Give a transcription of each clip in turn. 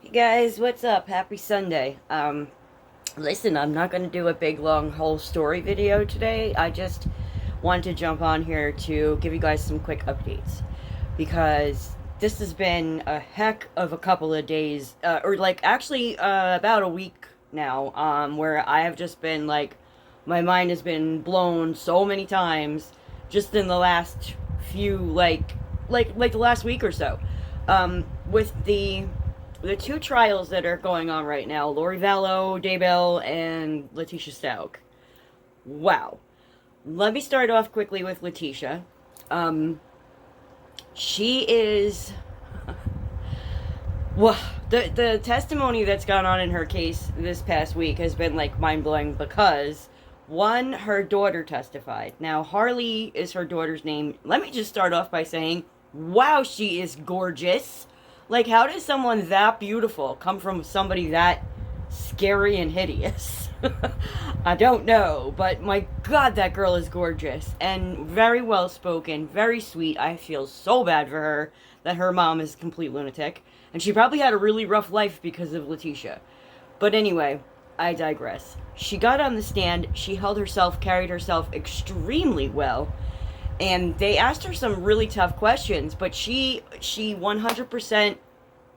Hey guys, what's up? Happy Sunday. Listen, I'm not going to do a big long whole story video today. I just wanted to jump on here to give you guys some quick updates because this has been a heck of a couple of days, or like actually about a week now, where I have just been like, my mind has been blown so many times just in the last few like the last week or so, with the two trials that are going on right now, Lori Vallow, Daybell, and Letitia Stauch. Wow. Let me start off quickly with Letitia. Um, she is. Well, the testimony that's gone on in her case this past week has been like mind blowing because one, her daughter testified. Now Harley is her daughter's name. Let me just start off by saying, wow, she is gorgeous. Like, how does someone that beautiful come from somebody that scary and hideous? I don't know, but my god, that girl is gorgeous and very well spoken, very sweet. I feel so bad for her that her mom is a complete lunatic, and she probably had a really rough life because of Letitia. But anyway, I digress. She got on the stand, she held herself, carried herself extremely well, and they asked her some really tough questions, but she 100%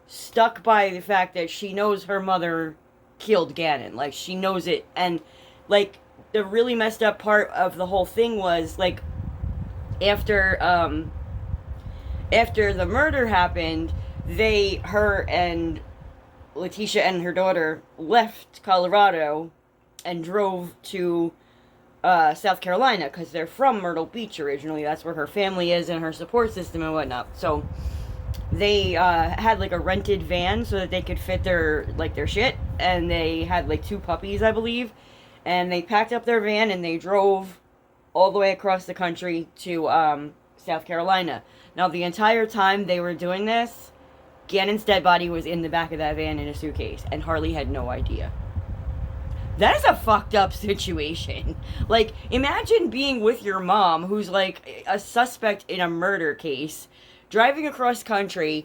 stuck by the fact that she knows her mother killed Gannon. Like, she knows it. And like, the really messed up part of the whole thing was like, after the murder happened, her and Letitia and her daughter left Colorado and drove to South Carolina because they're from Myrtle Beach originally. That's where her family is and her support system and whatnot. So they had like a rented van so that they could fit their shit, and they had like two puppies, I believe, and they packed up their van and they drove all the way across the country to South Carolina. Now, the entire time they were doing this, Gannon's dead body was in the back of that van in a suitcase, and Harley had no idea. That is a fucked up situation. Like, imagine being with your mom, who's like a suspect in a murder case, driving across country,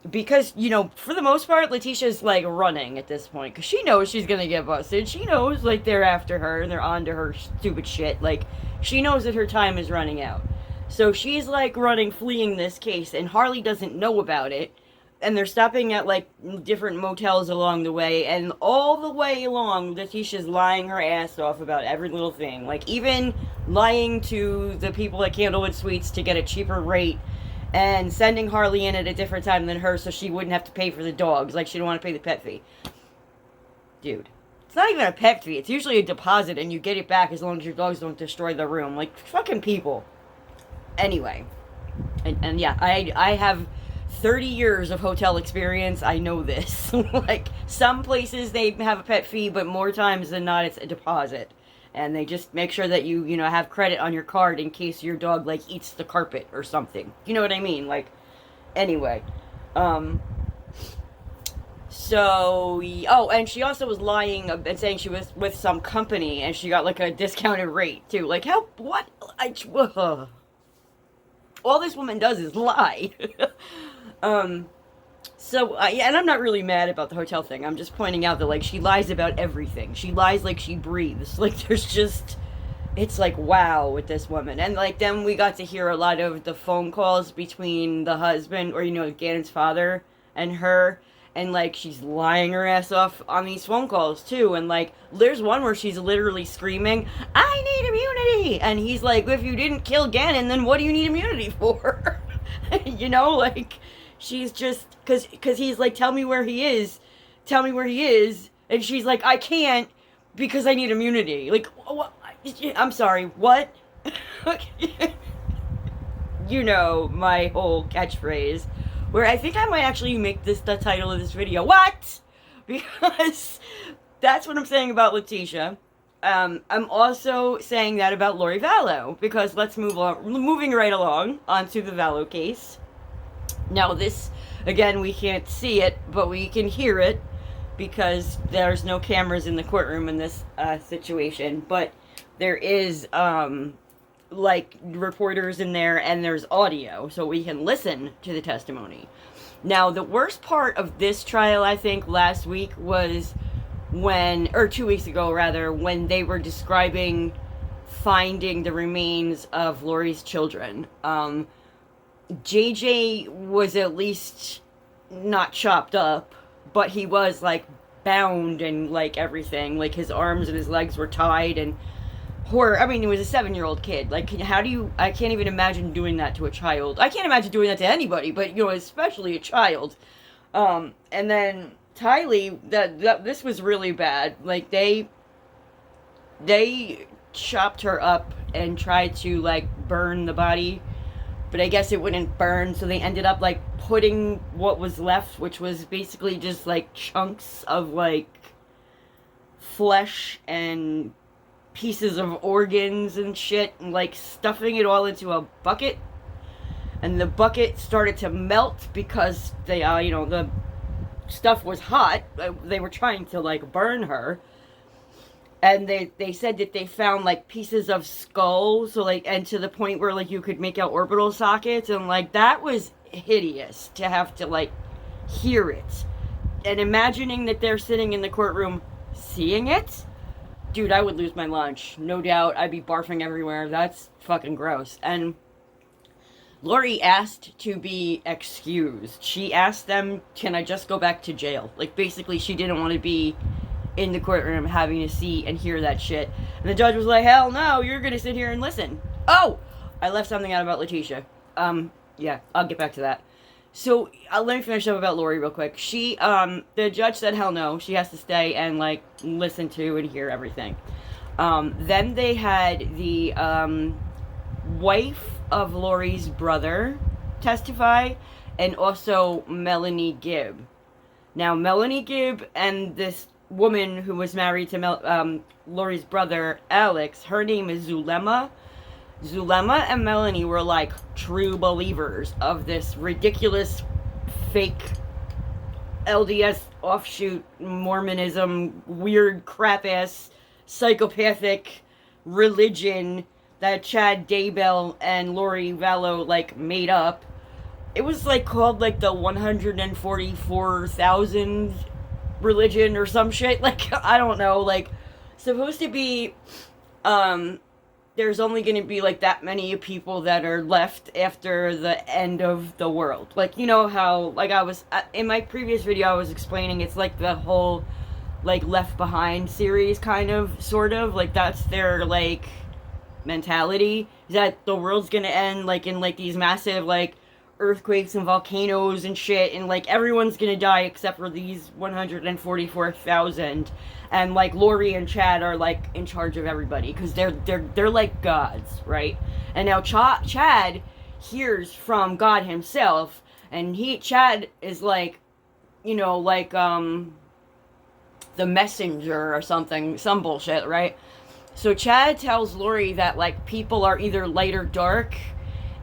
because, you know, for the most part, Letitia's like running at this point, because she knows she's gonna get busted. She knows, like, they're after her and they're onto her stupid shit. Like, she knows that her time is running out. So she's like running, fleeing this case, and Harley doesn't know about it. And they're stopping at like different motels along the way, and all the way along, Letitia's lying her ass off about every little thing. Like, even lying to the people at Candlewood Suites to get a cheaper rate, and sending Harley in at a different time than her so she wouldn't have to pay for the dogs. Like, she didn't want to pay the pet fee. Dude, it's not even a pet fee. It's usually a deposit, and you get it back as long as your dogs don't destroy the room. Like, fucking people. Anyway, and yeah, I have 30 years of hotel experience. I know this. Like, some places they have a pet fee, but more times than not it's a deposit, and they just make sure that you know, have credit on your card in case your dog like eats the carpet or something. You know what I mean? Like, anyway, so, oh, and she also was lying and saying she was with some company and she got like a discounted rate too. Like, how, what, all this woman does is lie. So, yeah, and I'm not really mad about the hotel thing. I'm just pointing out that, like, she lies about everything. She lies like she breathes. Like, there's just, it's like, wow, with this woman. And, like, then we got to hear a lot of the phone calls between the husband, or, you know, Gannon's father and her. And, like, she's lying her ass off on these phone calls, too. And, like, there's one where she's literally screaming, "I need immunity!" And he's like, if you didn't kill Gannon, then what do you need immunity for? You know, like, she's just, because he's like, tell me where he is. Tell me where he is. And she's like, I can't because I need immunity. Like, what? I'm sorry, what? You know, my whole catchphrase, where I think I might actually make this the title of this video. What? Because that's what I'm saying about Letitia. I'm also saying that about Lori Vallow, because let's moving right along onto the Vallow case. Now, this, again, we can't see it, but we can hear it because there's no cameras in the courtroom in this situation. But there is like reporters in there, and there's audio, so we can listen to the testimony. Now, the worst part of this trial, I think, last week was or 2 weeks ago rather, when they were describing finding the remains of Lori's children. JJ was at least not chopped up, but he was, like, bound and, like, everything. Like, his arms and his legs were tied and horror. I mean, he was a 7-year-old kid. Like, I can't even imagine doing that to a child. I can't imagine doing that to anybody, but, especially a child. And then Tylee, this was really bad. Like, they chopped her up and tried to, like, burn the body, but I guess it wouldn't burn, so they ended up, like, putting what was left, which was basically just, like, chunks of, like, flesh and pieces of organs and shit, and, like, stuffing it all into a bucket. And the bucket started to melt because the stuff was hot. They were trying to, like, burn her. And they said that they found, like, pieces of skull, so, like, and to the point where, like, you could make out orbital sockets, and, like, that was hideous to have to, like, hear it. And imagining that they're sitting in the courtroom seeing it, dude, I would lose my lunch. No doubt, I'd be barfing everywhere. That's fucking gross. And Lori asked to be excused. She asked them, can I just go back to jail? Like, basically, she didn't want to be in the courtroom having to see and hear that shit. And the judge was like, hell no, you're gonna sit here and listen. Oh! I left something out about Letitia. Yeah, I'll get back to that. So, let me finish up about Lori real quick. The judge said hell no, she has to stay and, like, listen to and hear everything. Then they had the, wife of Lori's brother testify, and also Melanie Gibb. Now, Melanie Gibb and this woman who was married to Lori's brother, Alex, her name is Zulema. Zulema and Melanie were, like, true believers of this ridiculous, fake LDS offshoot Mormonism, weird crap-ass, psychopathic religion that Chad Daybell and Lori Vallow, like, made up. It was, like, called, like, the 144,000 religion or some shit. Like, I don't know. Like, supposed to be, there's only gonna be, like, that many people that are left after the end of the world. Like, you know how, like, in my previous video, I was explaining, it's like the whole, like, Left Behind series, kind of, sort of. Like, that's their, like, mentality, is that the world's gonna end, like, in, like, these massive, like, earthquakes and volcanoes and shit, and, like, everyone's gonna die except for these 144,000, and, like, Lori and Chad are, like, in charge of everybody, because they're like gods, right? And now Chad hears from God himself, and Chad is, like, like, the messenger or something, some bullshit, right? So Chad tells Lori that, like, people are either light or dark,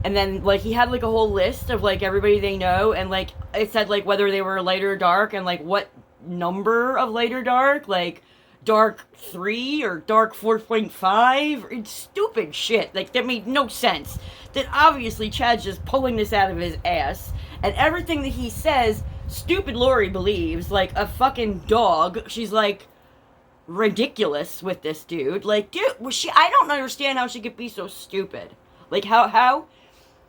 and then, like, he had, like, a whole list of, like, everybody they know, and, like, it said, like, whether they were light or dark, and, like, what number of light or dark, like, dark 3 or dark 4.5, it's stupid shit, like, that made no sense. That obviously Chad's just pulling this out of his ass, and everything that he says, stupid Lori believes, like a fucking dog. She's, like, ridiculous with this dude. Like, dude, I don't understand how she could be so stupid. Like, how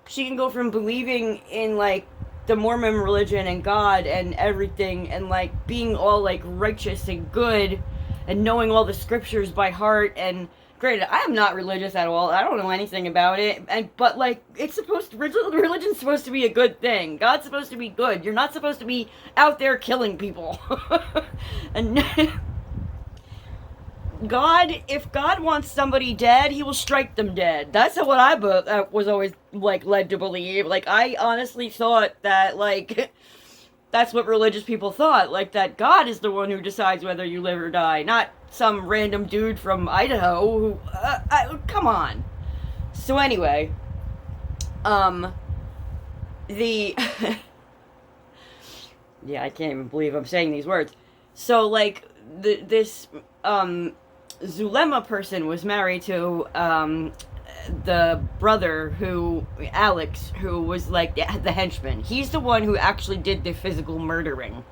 she can go from believing in, like, the Mormon religion and God and everything, and, like, being all, like, righteous and good, and knowing all the scriptures by heart, and granted, I am not religious at all, I don't know anything about it, but, like, religion's supposed to be a good thing. God's supposed to be good. You're not supposed to be out there killing people. And if God wants somebody dead, he will strike them dead. That's what I was always, like, led to believe. Like, I honestly thought that, like, that's what religious people thought. Like, that God is the one who decides whether you live or die, not some random dude from Idaho who, come on. So anyway, yeah, I can't even believe I'm saying these words. So, like, this Zulema person was married to the brother Alex, who was like the henchman. He's the one who actually did the physical murdering.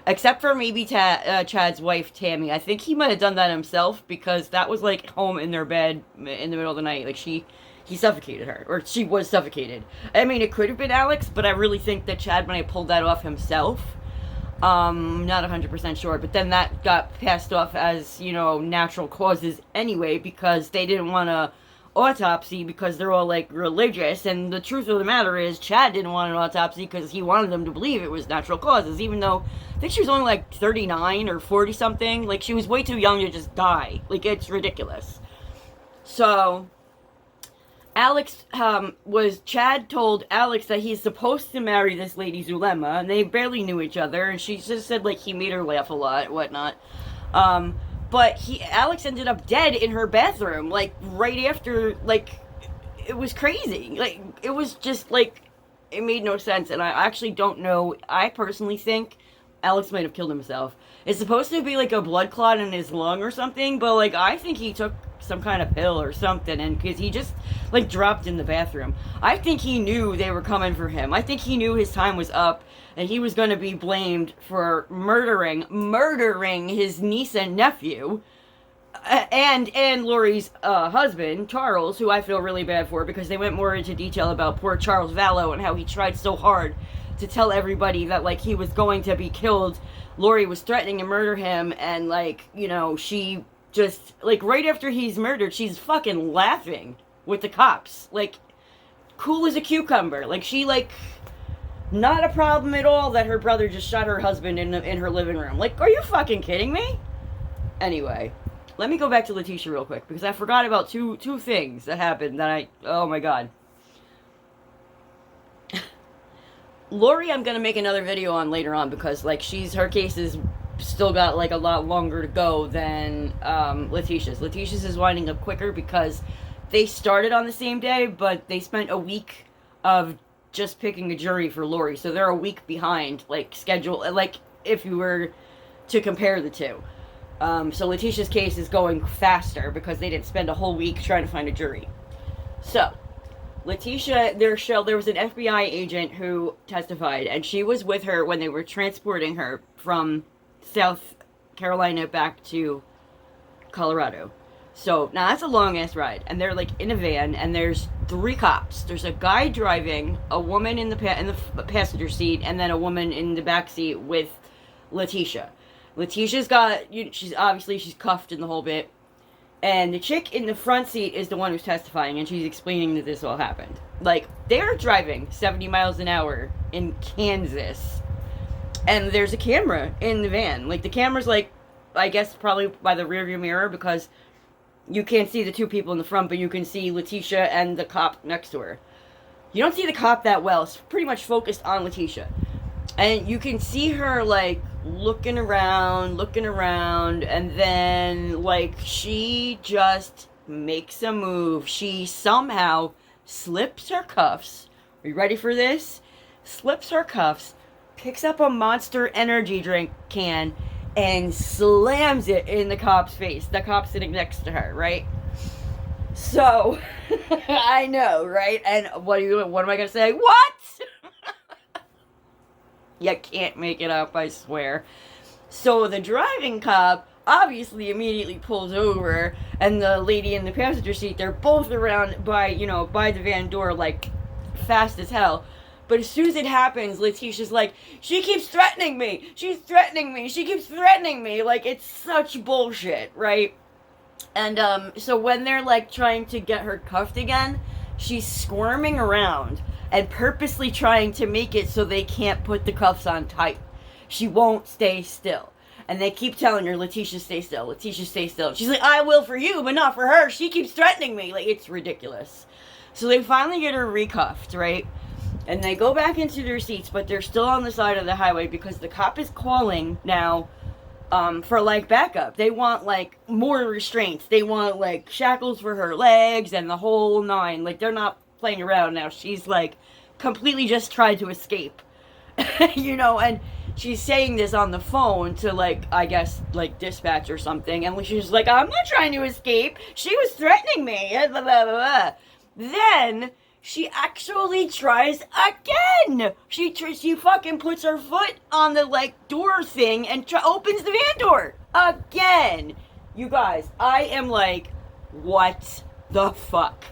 Except for maybe Chad's wife, Tammy. I think he might have done that himself, because that was like home in their bed in the middle of the night. Like he suffocated her, or she was suffocated. I mean, it could have been Alex, but I really think that Chad might have pulled that off himself. Not 100% sure, but then that got passed off as, natural causes anyway, because they didn't want a autopsy because they're all like religious, and the truth of the matter is Chad didn't want an autopsy because he wanted them to believe it was natural causes, even though I think she was only like 39 or 40 something. Like, she was way too young to just die. Like, it's ridiculous. So Chad told Alex that he's supposed to marry this lady Zulema, and they barely knew each other, and she just said like he made her laugh a lot, whatnot. But Alex ended up dead in her bathroom, like, right after, like, it was crazy. Like, it was just, like, it made no sense, and I actually don't know. I personally think Alex might have killed himself. It's supposed to be, like, a blood clot in his lung or something, but, like, I think he took some kind of pill or something, and because he just, like, dropped in the bathroom. I think he knew they were coming for him. I think he knew his time was up, and he was going to be blamed for murdering his niece and nephew, and Lori's husband, Charles, who I feel really bad for, because they went more into detail about poor Charles Vallow and how he tried so hard to tell everybody that, like, he was going to be killed. Lori was threatening to murder him, and, like, she just, like, right after he's murdered, she's fucking laughing with the cops. Like, cool as a cucumber. Like, she, like, not a problem at all that her brother just shot her husband in her living room. Like, are you fucking kidding me? Anyway, let me go back to Letitia real quick, because I forgot about two things that happened that oh my god. Lori, I'm gonna make another video on later on, because, like, her case is still got, like, a lot longer to go than Letitia's. Letitia's is winding up quicker because they started on the same day, but they spent a week of just picking a jury for Lori, so they're a week behind, like, schedule, like, if you were to compare the two. So Letitia's case is going faster because they didn't spend a whole week trying to find a jury. So, Letitia, there was an FBI agent who testified, and she was with her when they were transporting her from South Carolina back to Colorado. So, now that's a long-ass ride, and they're, like, in a van, and there's 3 cops. There's a guy driving, a woman in the passenger seat, and then a woman in the back seat with Letitia. Letitia's got, she's cuffed in the whole bit, and the chick in the front seat is the one who's testifying, and she's explaining that this all happened. Like, they're driving 70 miles an hour in Kansas, and there's a camera in the van. Like, the camera's, like, I guess probably by the rearview mirror, because you can't see the 2 people in the front, but you can see Letitia and the cop next to her. You don't see the cop that well. It's pretty much focused on Letitia. And you can see her, like, looking around, and then, like, she just makes a move. She somehow slips her cuffs. Are you ready for this? Slips her cuffs, picks up a Monster energy drink can, and slams it in the cop's face. The cop sitting next to her, right? So, I know, right? And what am I gonna say? What? You can't make it up, I swear. So the driving cop obviously immediately pulls over, and the lady in the passenger seat, they're both around by the van door, like, fast as hell. But as soon as it happens, Letitia's like, she keeps threatening me. She's threatening me. She keeps threatening me. Like, it's such bullshit, right? And, so when they're, like, trying to get her cuffed again, she's squirming around and purposely trying to make it so they can't put the cuffs on tight. She won't stay still. And they keep telling her, Letitia, stay still. Letitia, stay still. She's like, I will for you, but not for her. She keeps threatening me. Like, it's ridiculous. So they finally get her recuffed, right? And they go back into their seats, but they're still on the side of the highway because the cop is calling now for, like, backup. They want, like, more restraints. They want, like, shackles for her legs and the whole 9. Like, they're not playing around now. She's, like, completely just tried to escape. And she's saying this on the phone to, like, I guess, like, dispatch or something. And she's like, I'm not trying to escape. She was threatening me. Blah, blah, blah, blah. Then she actually tries again. She fucking puts her foot on the like door thing and opens the van door again. You guys, I am like, what the fuck?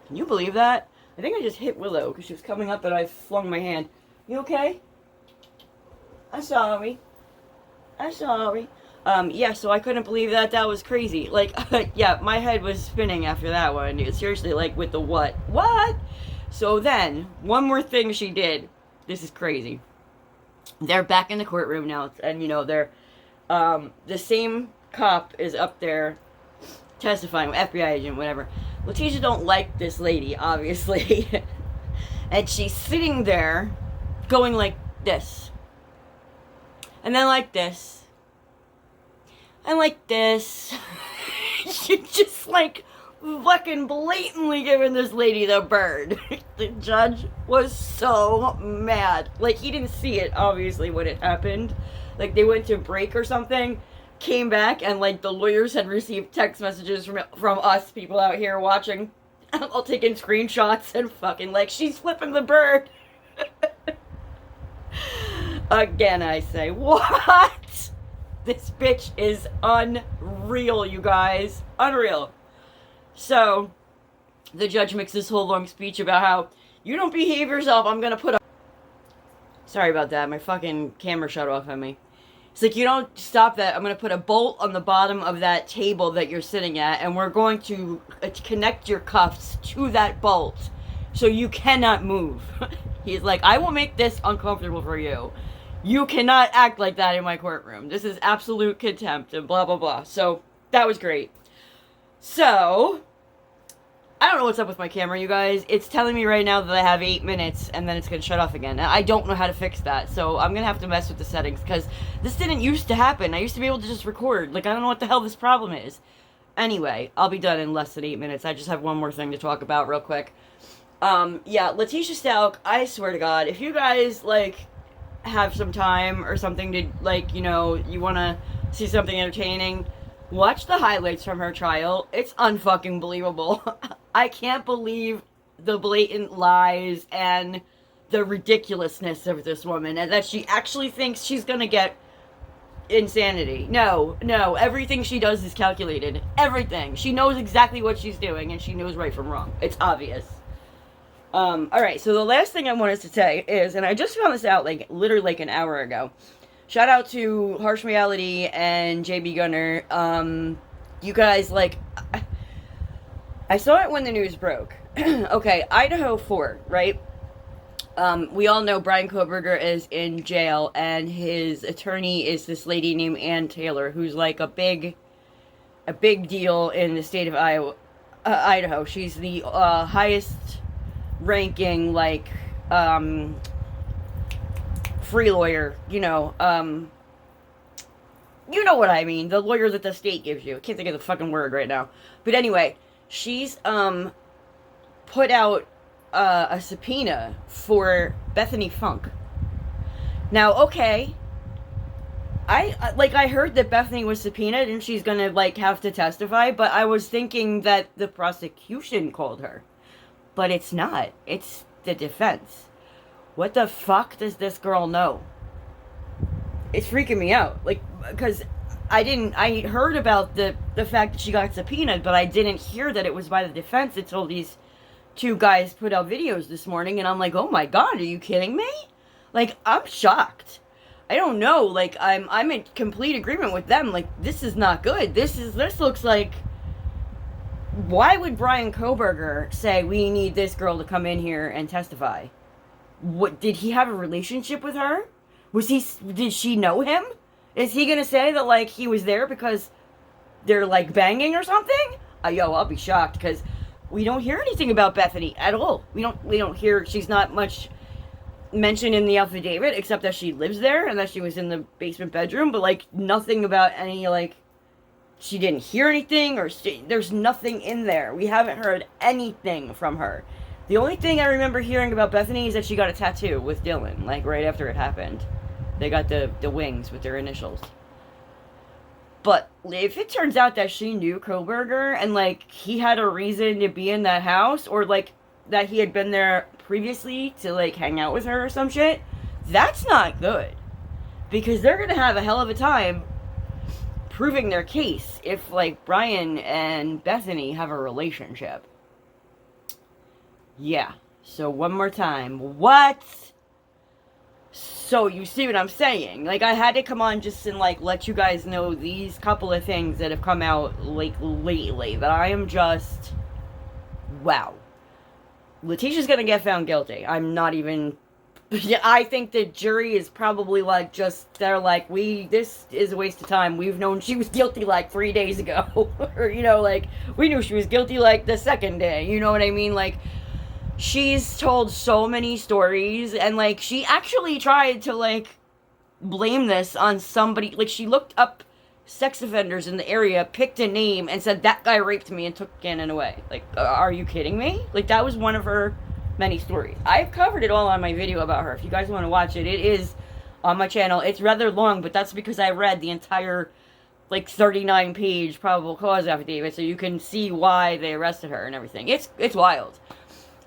Can you believe that? I think I just hit Willow because she was coming up and I flung my hand. You okay? I'm sorry. Yeah, so I couldn't believe that. That was crazy. Like, yeah, my head was spinning after that one, dude. Seriously, like, with the what? What? So then, one more thing she did. This is crazy. They're back in the courtroom now, and, you know, they're, the same cop is up there testifying, FBI agent, whatever. Letitia don't like this lady, obviously. And she's sitting there, going like this. And then like this. And like this. She's just like fucking blatantly giving this lady the bird. The judge was so mad. Like, he didn't see it, obviously, when it happened. Like, they went to break or something, came back, and like the lawyers had received text messages from us people out here watching, all taking screenshots and fucking like, she's flipping the bird. Again, I say, what? This bitch is unreal, you guys. Unreal. So, the judge makes this whole long speech about how, you don't behave yourself, I'm gonna put a... Sorry about that, my fucking camera shut off on me. It's like, you don't stop that, I'm gonna put a bolt on the bottom of that table that you're sitting at, and we're going to connect your cuffs to that bolt, so you cannot move. He's like, I will make this uncomfortable for you. You cannot act like that in my courtroom. This is absolute contempt, and blah, blah, blah. So, that was great. So, I don't know what's up with my camera, you guys. It's telling me right now that I have 8 minutes, and then it's going to shut off again. And I don't know how to fix that, so I'm going to have to mess with the settings, because this didn't used to happen. I used to be able to just record. Like, I don't know what the hell this problem is. Anyway, I'll be done in less than 8 minutes. I just have one more thing to talk about real quick. Yeah, Letitia Stauch, I swear to God, if you guys, like, have some time or something to, like, you know, you want to see something entertaining, watch the highlights from her trial. It's unfucking believable. I can't believe the blatant lies and the ridiculousness of this woman, and that she actually thinks she's gonna get insanity. No, everything she does is calculated. Everything. She knows exactly what she's doing, and she knows right from wrong. It's obvious. Alright, so the last thing I wanted to say is, and I just found this out, like, literally like an hour ago. Shout out to Harsh Reality and JB Gunner. You guys, like, I saw it when the news broke. Okay, Idaho 4, right? We all know Brian Kohberger is in jail, and his attorney is this lady named Ann Taylor, who's like a big deal in the state of Idaho. She's the highest ranking, like, free lawyer, you know what I mean, the lawyer that the state gives you. I can't think of the fucking word right now. But anyway, she's, put out, a subpoena for Bethany Funk. Now, okay, I heard that Bethany was subpoenaed and she's gonna, like, have to testify, but I was thinking that the prosecution called her. But it's not. It's the defense. What the fuck does this girl know? It's freaking me out. Like, because I heard about the fact that she got subpoenaed, but I didn't hear that it was by the defense until these two guys put out videos this morning, and I'm like, oh my God, are you kidding me? Like, I'm shocked. I don't know, like, I'm in complete agreement with them. Like, this is not good. This looks like, why would Brian Kohberger say we need this girl to come in here and testify? What, did he have a relationship with her? Did she know him? Is he gonna say that, like, he was there because they're, like, banging or something? I'll be shocked, because we don't hear anything about Bethany at all. We don't hear, she's not much mentioned in the affidavit, except that she lives there and that she was in the basement bedroom, but, like, nothing about any, like, she didn't hear anything, or there's nothing in there. We haven't heard anything from her. The only thing I remember hearing about Bethany is that she got a tattoo with Dylan, like, right after it happened. They got the wings with their initials. But if it turns out that she knew Kohberger and, like, he had a reason to be in that house, or, like, that he had been there previously to, like, hang out with her or some shit, that's not good. Because they're gonna have a hell of a time proving their case if, like, Brian and Bethany have a relationship. Yeah. So, one more time. What? So, you see what I'm saying? Like, I had to come on just and, like, let you guys know these couple of things that have come out, like, lately. That I am just... Wow. Letitia's gonna get found guilty. I'm not even... I think the jury is probably, like, just... They're like, this is a waste of time. We've known she was guilty, like, 3 days ago. Or, you know, like, we knew she was guilty, like, the second day. You know what I mean? Like... She's told so many stories, and, like, she actually tried to, like, blame this on somebody. Like, she looked up sex offenders in the area, picked a name, and said, that guy raped me and took Gannon away. Like, are you kidding me? Like, that was one of her many stories. I've covered it all on my video about her. If you guys want to watch it, it is on my channel. It's rather long, but that's because I read the entire, like, 39-page probable cause affidavit, so you can see why they arrested her and everything. It's wild.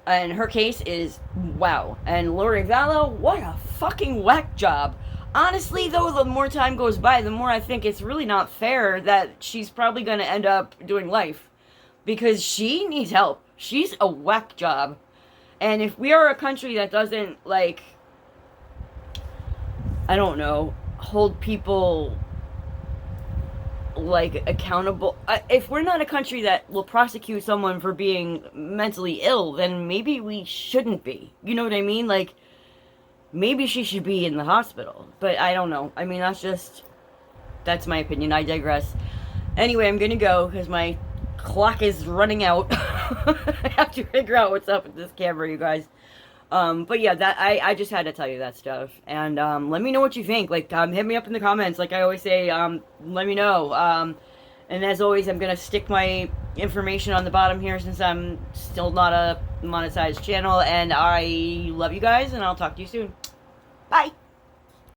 And her case is, wow. And Lori Vallow, what a fucking whack job. Honestly, though, the more time goes by, the more I think it's really not fair that she's probably going to end up doing life. Because she needs help. She's a whack job. And if we are a country that doesn't, like, I don't know, hold people... like, accountable. If we're not a country that will prosecute someone for being mentally ill, then maybe we shouldn't be. You know what I mean? Like, maybe she should be in the hospital. But I don't know. I mean, that's my opinion. I digress. Anyway, I'm gonna go because my clock is running out. I have to figure out what's up with this camera, you guys. But yeah, that I just had to tell you that stuff. And let me know what you think. Like, hit me up in the comments. Like I always say, let me know. And as always, I'm gonna stick my information on the bottom here since I'm still not a monetized channel. And I love you guys, and I'll talk to you soon. Bye!